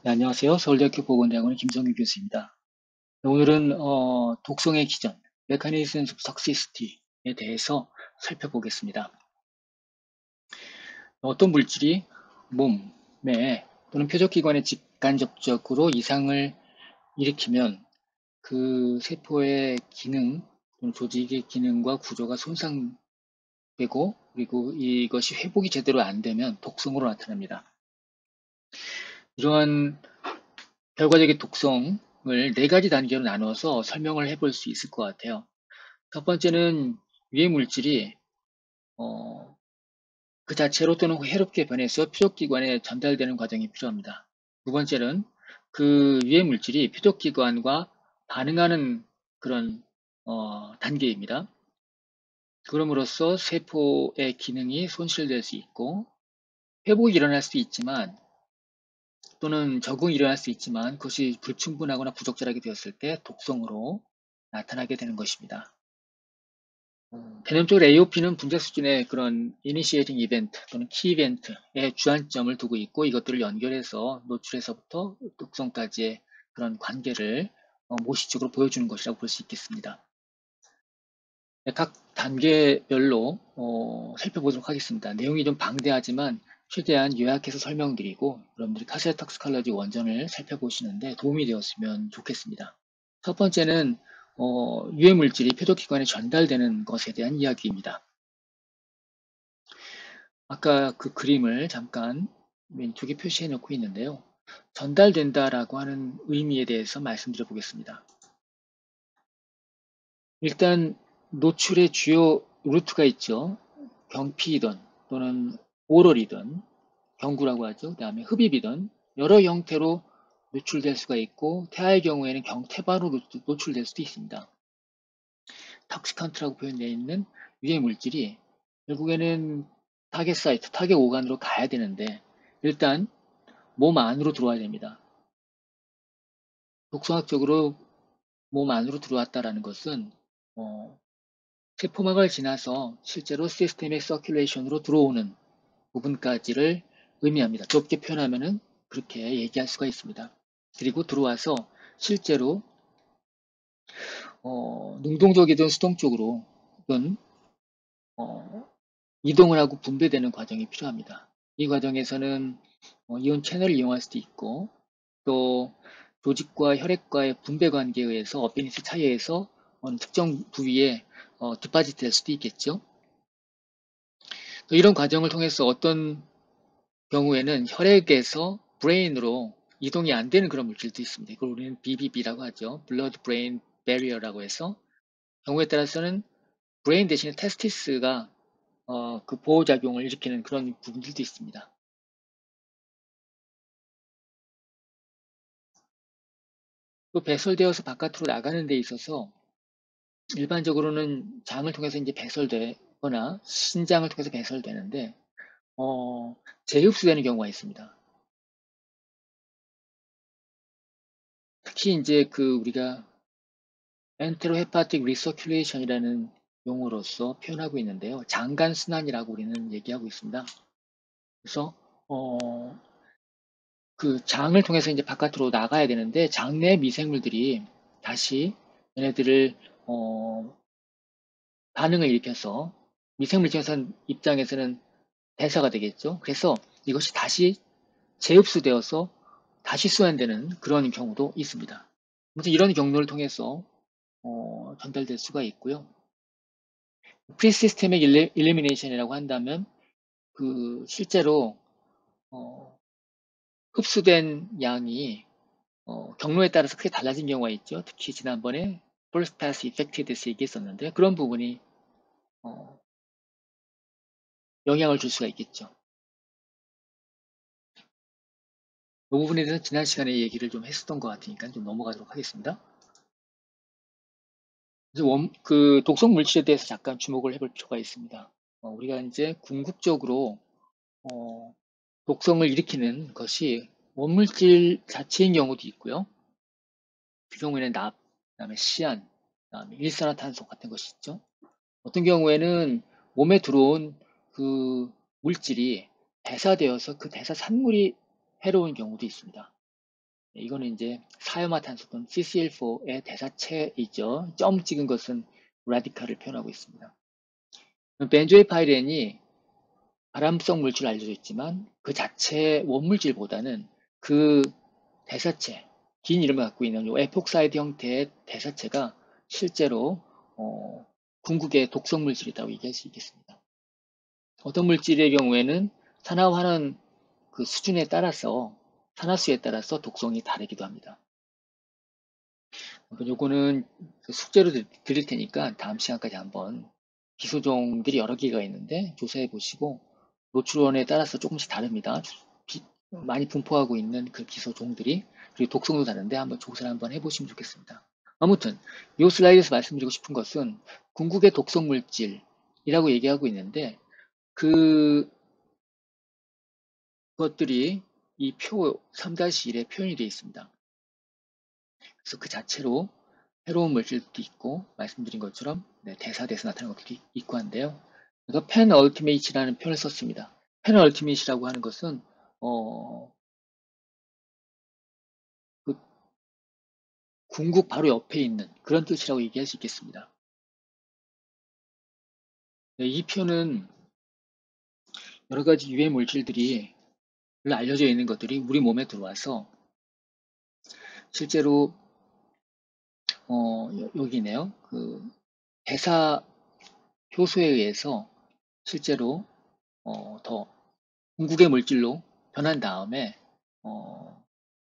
네, 안녕하세요. 서울대학교 보건대학원의 김성규 교수입니다. 네, 오늘은 독성의 기전, Mechanisms of Toxicity에 대해서 살펴보겠습니다. 어떤 물질이 몸에 또는 표적기관에 직간접적으로 이상을 일으키면 그 세포의 기능, 또는 조직의 기능과 구조가 손상되고 그리고 이것이 회복이 제대로 안 되면 독성으로 나타납니다. 이러한 결과적인 독성을 네 가지 단계로 나눠서 설명을 해볼 수 있을 것 같아요. 첫 번째는 유해 물질이 그 자체로 또는 해롭게 변해서 표적기관에 전달되는 과정이 필요합니다. 두 번째는 그 유해 물질이 표적기관과 반응하는 그런 단계입니다. 그럼으로써 세포의 기능이 손실될 수 있고 회복이 일어날 수 있지만 또는 적응이 일어날 수 있지만 그것이 불충분하거나 부적절하게 되었을 때 독성으로 나타나게 되는 것입니다. 개념적으로 AOP는 분자 수준의 그런 Initiating Event 또는 Key Event에 주안점을 두고 있고 이것들을 연결해서 노출에서부터 독성까지의 그런 관계를 모시적으로 보여주는 것이라고 볼 수 있겠습니다. 네, 각 단계별로 살펴보도록 하겠습니다. 내용이 좀 방대하지만 최대한 요약해서 설명드리고 여러분들이 카세탁스칼러지 원전을 살펴보시는데 도움이 되었으면 좋겠습니다. 첫 번째는 유해 물질이 표적기관에 전달되는 것에 대한 이야기입니다. 아까 그 그림을 잠깐 왼쪽에 표시해 놓고 있는데요. 전달된다라고 하는 의미에 대해서 말씀드려 보겠습니다. 일단 노출의 주요 루트가 있죠. 경피이든 또는 오럴이든 경구라고 하죠. 그 다음에 흡입이든 여러 형태로 노출될 수가 있고 태아의 경우에는 경태반으로 노출될 수도 있습니다. 톡시컨트라고 표현되어 있는 유해 물질이 결국에는 타겟 사이트, 타겟 오간으로 가야 되는데 일단 몸 안으로 들어와야 됩니다. 독성학적으로 몸 안으로 들어왔다라는 것은 세포막을 지나서 실제로 시스템의 서큘레이션으로 들어오는 부분까지를 의미합니다. 좁게 표현하면은 그렇게 얘기할 수가 있습니다. 그리고 들어와서 실제로 능동적이든 수동적으로든 이동을 하고 분배되는 과정이 필요합니다. 이 과정에서는 이온 채널을 이용할 수도 있고 또 조직과 혈액과의 분배 관계에 의해서 어피니티 차이에 의해서 어느 특정 부위에 디파짓될 수도 있겠죠. 또 이런 과정을 통해서 어떤 경우에는 혈액에서 브레인으로 이동이 안 되는 그런 물질도 있습니다. 이걸 우리는 BBB라고 하죠. Blood Brain Barrier라고 해서 경우에 따라서는 브레인 대신에 테스티스가 그 보호작용을 일으키는 그런 부분들도 있습니다. 또 배설되어서 바깥으로 나가는 데 있어서 일반적으로는 장을 통해서 이제 배설되거나 신장을 통해서 배설되는데 재흡수되는 경우가 있습니다. 특히 이제 그 우리가 엔테로헤파틱 리서큘레이션이라는 용어로서 표현하고 있는데요. 장간 순환이라고 우리는 얘기하고 있습니다. 그래서 그 장을 통해서 이제 바깥으로 나가야 되는데 장내 미생물들이 다시 얘네들을 반응을 일으켜서 미생물 입장에서는 대사가 되겠죠. 그래서 이것이 다시 재흡수되어서 다시 순환되는 그런 경우도 있습니다. 아무튼 이런 경로를 통해서 전달될 수가 있고요. 프리시스테믹 일리미네이션이라고 한다면 그 실제로 어, 흡수된 양이 경로에 따라서 크게 달라진 경우가 있죠. 특히 지난번에 First Pass Effect에 대해서 얘기했었는데 그런 부분이 어, 영향을 줄 수가 있겠죠. 이 부분에 대해서 지난 시간에 얘기를 좀 했었던 것 같으니까 좀 넘어가도록 하겠습니다. 그래서 그 독성 물질에 대해서 잠깐 주목을 해볼 필요가 있습니다. 우리가 이제 궁극적으로 독성을 일으키는 것이 원물질 자체인 경우도 있고요. 그 경우에는 납, 그다음에 시안, 그다음에 일산화탄소 같은 것이 있죠. 어떤 경우에는 몸에 들어온 그 물질이 대사되어서 그 대사 산물이 해로운 경우도 있습니다. 이거는 이제 사이화탄소 또는 CCl4의 대사체이죠. 점 찍은 것은 라디칼을 표현하고 있습니다. 벤조이파이렌이 발암성 물질 알려져 있지만 그 자체의 원물질보다는 그 대사체, 긴 이름을 갖고 있는 요 에폭사이드 형태의 대사체가 실제로 궁극의 독성 물질이라고 얘기할 수 있겠습니다. 어떤 물질의 경우에는 산화하는 그 수준에 따라서 산화수에 따라서 독성이 다르기도 합니다. 요거는 숙제로 드릴 테니까 다음 시간까지 한번 기소종들이 여러 개가 있는데 조사해 보시고 노출원에 따라서 조금씩 다릅니다. 많이 분포하고 있는 그 기소종들이 그리고 독성도 다른데 한번 조사를 한번 해보시면 좋겠습니다. 아무튼 이 슬라이드에서 말씀드리고 싶은 것은 궁극의 독성 물질이라고 얘기하고 있는데 그것들이 이 표 3-1에 표현이 되어 있습니다. 그래서 그 자체로 새로운 물질도 있고 말씀드린 것처럼 대사대에서 나타나는 것도 있고 한데요. 그래서 펜 얼티메이트라는 표현을 썼습니다. 펜 얼티메이트라고 하는 것은 그 궁극 바로 옆에 있는 그런 뜻이라고 얘기할 수 있겠습니다. 이 표현은 여러 가지 유해 물질들이 알려져 있는 것들이 우리 몸에 들어와서 실제로 여기네요. 그 대사 효소에 의해서 실제로 더 궁극의 물질로 변한 다음에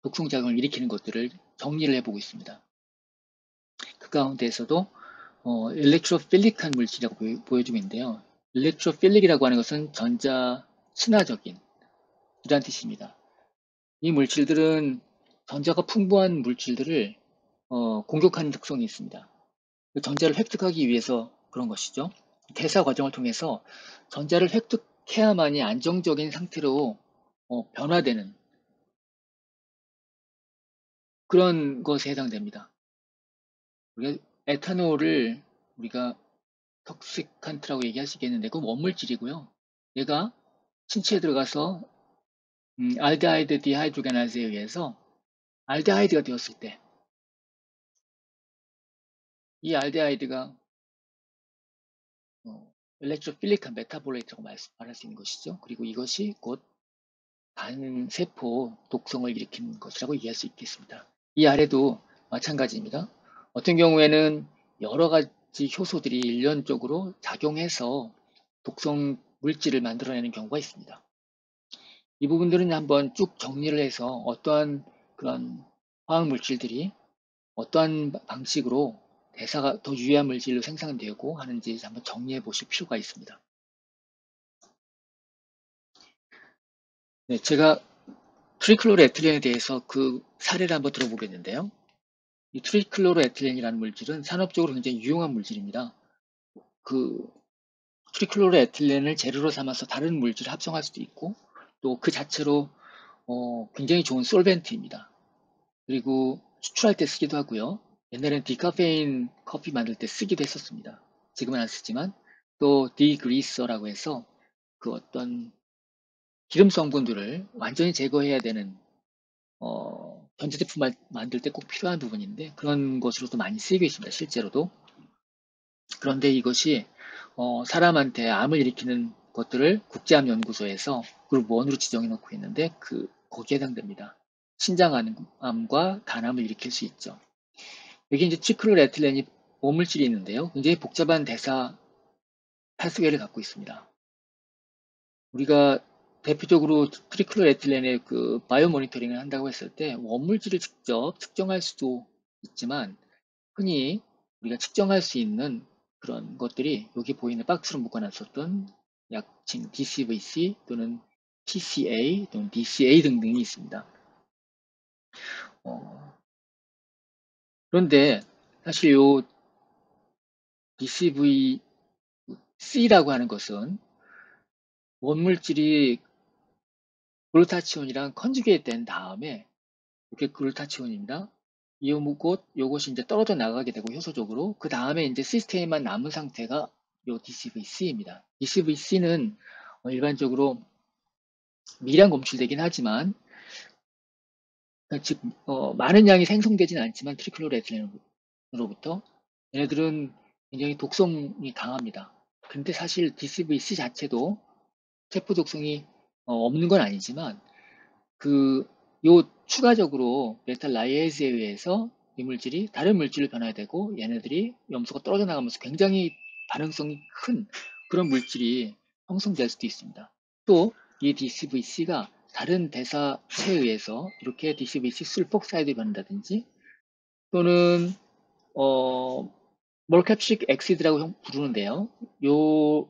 독성작용을 일으키는 것들을 정리를 해보고 있습니다. 그 가운데에서도 일렉트로필릭한 물질이라고 보여주고 있는데요. 일렉트로필릭이라고 하는 것은 전자 친화적인 이란 뜻입니다. 이 물질들은 전자가 풍부한 물질들을 공격하는 특성이 있습니다. 전자를 획득하기 위해서 그런 것이죠. 대사 과정을 통해서 전자를 획득해야만이 안정적인 상태로 변화되는 그런 것에 해당됩니다. 우리가 에탄올을 우리가 톡시칸트라고 얘기할 수 있겠는데 그건 원물질이고요. 얘가 신체에 들어가서 알데하이드 디하이드로게나즈에 의해서 알데하이드가 되었을 때 이 알데하이드가 일렉트로필릭한 메타볼레이트라고 말할 수 있는 것이죠. 그리고 이것이 곧 간세포 독성을 일으키는 것이라고 이해할 수 있겠습니다. 이 아래도 마찬가지입니다. 어떤 경우에는 여러 가지 효소들이 일련적으로 작용해서 독성 물질을 만들어내는 경우가 있습니다. 이 부분들은 한번 쭉 정리를 해서 어떠한 그런 화학 물질들이 어떠한 방식으로 대사가 더 유해한 물질로 생산되고 하는지 한번 정리해 보실 필요가 있습니다. 네, 제가 트리클로로에틸렌에 대해서 그 사례를 한번 들어보겠는데요. 이 트리클로로에틸렌이라는 물질은 산업적으로 굉장히 유용한 물질입니다. 그 트리클로로에틸렌을 재료로 삼아서 다른 물질을 합성할 수도 있고 또 그 자체로 굉장히 좋은 솔벤트입니다. 그리고 수출할 때 쓰기도 하고요. 옛날엔 디카페인 커피 만들 때 쓰기도 했었습니다. 지금은 안 쓰지만 또 디그리서라고 해서 그 어떤 기름 성분들을 완전히 제거해야 되는 전자제품 만들 때 꼭 필요한 부분인데 그런 것으로도 많이 쓰이고 있습니다. 실제로도. 그런데 이것이 사람한테 암을 일으키는 것들을 국제암연구소에서 그룹 1으로 지정해 놓고 있는데 거기에 해당됩니다. 신장암과 간암을 일으킬 수 있죠. 여기 이제 트리클로레틸렌이 오물질이 있는데요. 굉장히 복잡한 대사 파스웨이를 갖고 있습니다. 우리가 대표적으로 트리클로레틸렌의 그 바이오 모니터링을 한다고 했을 때 원물질을 직접 측정할 수도 있지만 흔히 우리가 측정할 수 있는 그런 것들이 여기 보이는 박스로 묶어놨었던 약칭 DCVC 또는 TCA 또는 DCA 등등이 있습니다. 그런데 사실 요 DCVC라고 하는 것은 원물질이 글루타치온이랑 컨주게이트 된 다음에 이게 글루타치온입니다. 요것이 이제 떨어져 나가게 되고 효소적으로 그 다음에 이제 시스템에만 남은 상태가 요 DCVC입니다. DCVC는 일반적으로 미량 검출되긴 하지만 그러니까 즉 많은 양이 생성되지는 않지만 트리클로레틸렌으로부터 얘네들은 굉장히 독성이 강합니다. 근데 사실 DCVC 자체도 세포 독성이 없는 건 아니지만 그 요 추가적으로 메탈 라이에이즈에 의해서 이 물질이 다른 물질로 변화되고 얘네들이 염소가 떨어져 나가면서 굉장히 반응성이 큰 그런 물질이 형성될 수도 있습니다. 또 이 DCVC가 다른 대사체에 의해서 이렇게 DCVC 술폭사이드 변한다든지 또는 몰캡식 엑시드라고 부르는데요. 요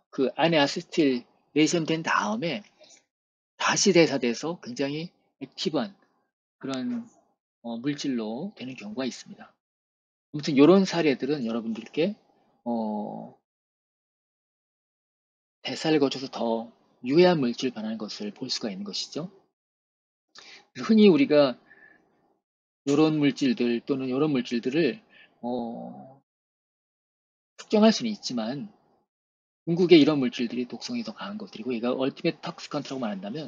그 안에 아세틸 레이션 된 다음에 다시 대사돼서 굉장히 액티브한 그런 물질로 되는 경우가 있습니다. 아무튼 이런 사례들은 여러분들께 대사를 거쳐서 더 유해한 물질 변하는 것을 볼 수가 있는 것이죠. 흔히 우리가 이런 물질들 또는 이런 물질들을 특정할 수는 있지만 궁극에 이런 물질들이 독성이 더 강한 것들이고 얘가 얼티메트 톡시컨트라고 말한다면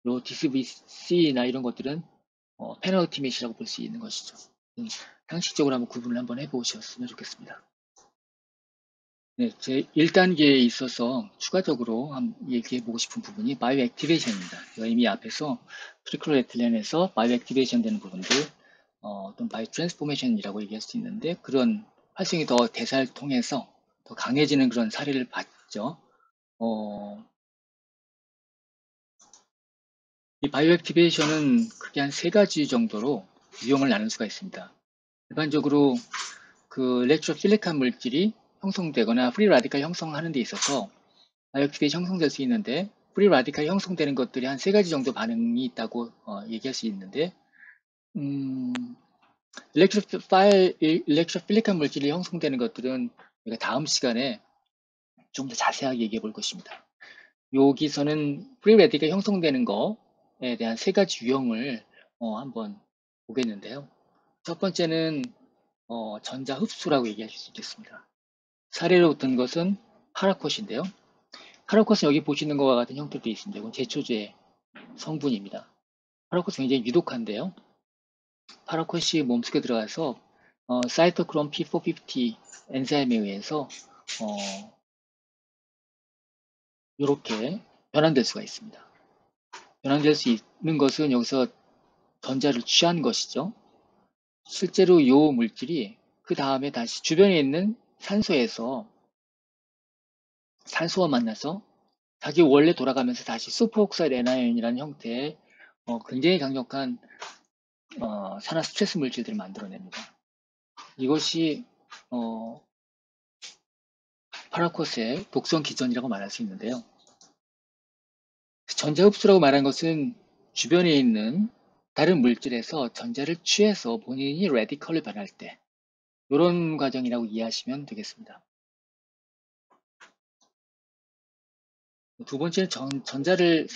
요 DCVC나 이런 것들은 페널티밋이라고 볼 수 있는 것이죠. 상식적으로 한번 구분을 한번 해보셨으면 좋겠습니다. 네, 제 1단계에 있어서 추가적으로 한번 얘기해보고 싶은 부분이 바이오 액티베이션입니다. 제가 이미 앞에서 트리클로에틸렌에서 바이오 액티베이션 되는 부분들, 또는 바이오 트랜스포메이션이라고 얘기할 수 있는데 그런 활성이 더 대사를 통해서 더 강해지는 그런 사례를 봤죠. 이 바이오 액티베이션은 크게 한 3가지 정도로 유형을 나눌 수가 있습니다. 일반적으로 그 일렉트로필릭한 물질이 형성되거나 프리 라디칼 형성하는 데 있어서 바이오 액티베이션 형성될 수 있는데 프리 라디칼 형성되는 것들이 한 3가지 정도 반응이 있다고 얘기할 수 있는데 일렉트로필릭한 물질이 형성되는 것들은 우리가 다음 시간에 좀 더 자세하게 얘기해 볼 것입니다. 여기서는 프리 라디칼 형성되는 거에 대한 3가지 유형을 한번 보겠는데요. 첫 번째는 전자 흡수라고 얘기할 수 있겠습니다. 사례로 든 것은 파라콧인데요. 파라콧은 여기 보시는 것과 같은 형태도 있습니다. 이건 제초제 성분입니다. 파라콧은 굉장히 유독한데요. 파라콧이 몸속에 들어가서 사이토크롬 P450 엔자임에 의해서 이렇게 변환될 수가 있습니다. 변환될 수 있는 것은 여기서 전자를 취한 것이죠. 실제로 이 물질이 그 다음에 다시 주변에 있는 산소와 만나서 자기 원래 돌아가면서 다시 슈퍼옥사이드 애나이온이라는 형태의 굉장히 강력한 산화 스트레스 물질들을 만들어냅니다. 이것이 파라코스의 독성 기전이라고 말할 수 있는데요. 전자흡수라고 말한 것은 주변에 있는 다른 물질에서 전자를 취해서 본인이 레디컬을 변할 때 이런 과정이라고 이해하시면 되겠습니다. 두 번째는 전자를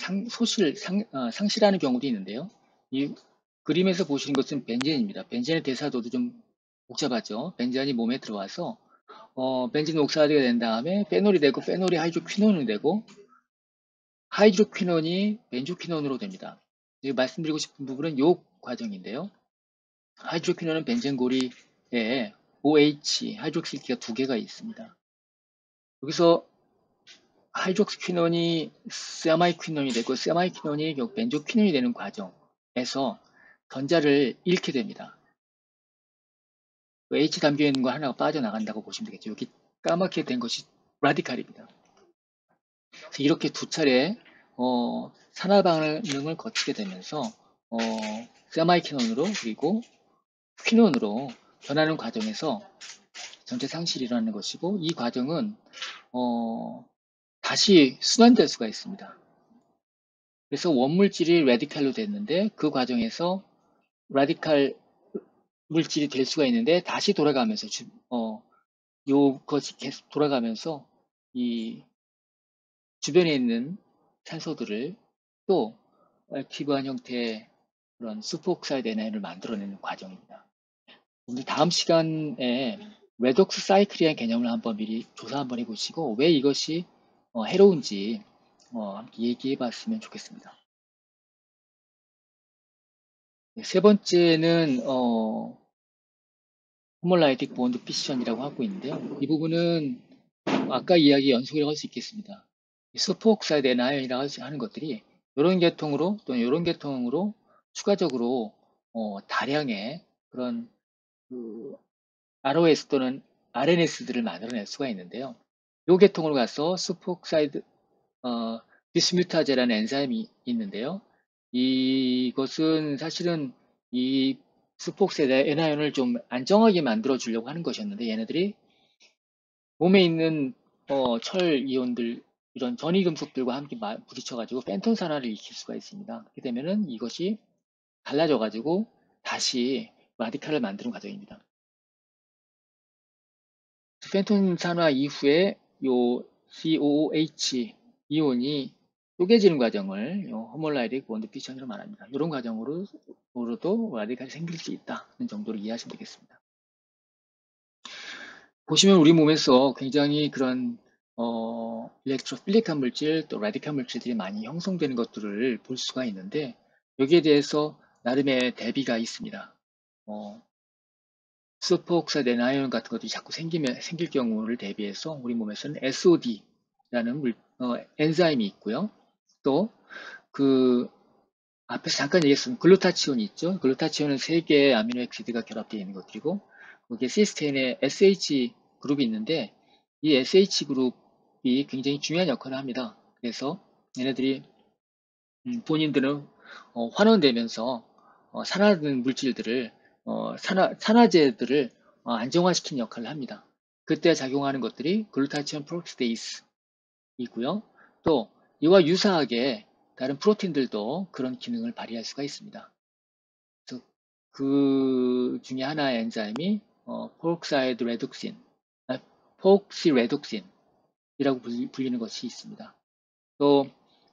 상실하는 경우도 있는데요. 이 그림에서 보시는 것은 벤젠입니다. 벤젠의 대사도도 좀 복잡하죠. 벤젠이 몸에 들어와서 벤진 옥사이드가 된 다음에 페놀이 되고 페놀이 하이드로퀴논이 되고 하이드로퀴논이 벤조퀴논으로 됩니다. 지금 말씀드리고 싶은 부분은 이 과정인데요. 하이드로퀴논은 벤젠고리에 OH, 하이드록실기가 2개가 있습니다. 여기서 하이드록스퀴논이 세마이퀴논이 되고 세마이퀴논이 결국 벤조퀴논이 되는 과정에서 전자를 잃게 됩니다. H 담겨 있는 거 하나가 빠져나간다고 보시면 되겠죠. 여기 까맣게 된 것이 라디칼입니다. 그래서 이렇게 2차례 산화 반응을 거치게 되면서 세마이퀴논으로 그리고 퀴논으로 변하는 과정에서 전체 상실이 일어나는 것이고 이 과정은 다시 순환될 수가 있습니다. 그래서 원물질이 라디칼로 됐는데 그 과정에서 라디칼 물질이 될 수가 있는데 다시 돌아가면서 요것이 계속 돌아가면서 이 주변에 있는 산소들을 또 액티브한 형태의 그런 슈퍼옥사이드 NI를 만들어내는 과정입니다. 오늘 다음 시간에 레독스 사이클이라는 개념을 한번 미리 조사 한번 해보시고 왜 이것이 해로운지 함께 얘기해 봤으면 좋겠습니다. 세 번째는 호몰라이틱 본드 피션이라고 하고 있는데요. 이 부분은 아까 이야기 연속이라고 할 수 있겠습니다. 수포옥사이드 애나이온이라고 하는 것들이 이런 계통으로 또는 이런 계통으로 추가적으로 다량의 그런 그 ROS 또는 RNS들을 만들어낼 수가 있는데요. 이 계통으로 가서 수포옥사이드 비스뮤타제라는 엔자임이 있는데요. 이것은 사실은 이 수폭세대 애나이온을 좀 안정하게 만들어 주려고 하는 것이었는데 얘네들이 몸에 있는 철 이온들 이런 전이 금속들과 함께 부딪혀가지고 팬톤 산화를 일으킬 수가 있습니다. 그렇게 되면은 이것이 갈라져가지고 다시 라디칼을 만드는 과정입니다. 팬톤 산화 이후에 요 COOH 이온이 쪼개지는 과정을 호몰라이틱 본드 피션으로 말합니다. 이런 과정으로도 라디칼이 생길 수 있다는 정도로 이해하시면 되겠습니다. 보시면 우리 몸에서 굉장히 그런 일렉트로필릭한 물질 또 라디칼 물질들이 많이 형성되는 것들을 볼 수가 있는데 여기에 대해서 나름의 대비가 있습니다. 슈퍼옥사이드 아이온 같은 것들이 자꾸 생길 경우를 대비해서 우리 몸에서는 SOD라는 엔자임이 있고요. 또 그 앞에서 잠깐 얘기했던 글루타치온이 있죠. 글루타치온은 세 개의 아미노액시드가 결합되어 있는 것들이고 거기에 시스테인의 SH 그룹이 있는데 이 SH 그룹이 굉장히 중요한 역할을 합니다. 그래서 얘네들이 본인들은 환원되면서 산화된 물질들을 산화제들을 안정화시키는 역할을 합니다. 그때 작용하는 것들이 글루타치온 프록시데이스이고요. 또 이와 유사하게 다른 프로틴들도 그런 기능을 발휘할 수가 있습니다. 그래서 그 중에 하나의 엔자임이 포옥사이드 레독신, 포옥시레독신이라고 불리는 것이 있습니다. 또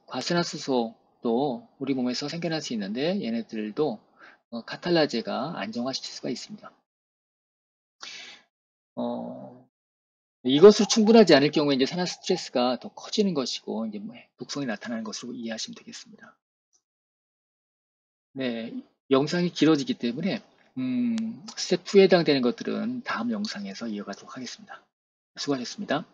과산화수소도 우리 몸에서 생겨날 수 있는데 얘네들도 카탈라제가 안정화시킬 수가 있습니다. 이것으로 충분하지 않을 경우에 이제 산화 스트레스가 더 커지는 것이고 이제 뭐 독성이 나타나는 것으로 이해하시면 되겠습니다. 네, 영상이 길어지기 때문에 스텝 2에 해당되는 것들은 다음 영상에서 이어가도록 하겠습니다. 수고하셨습니다.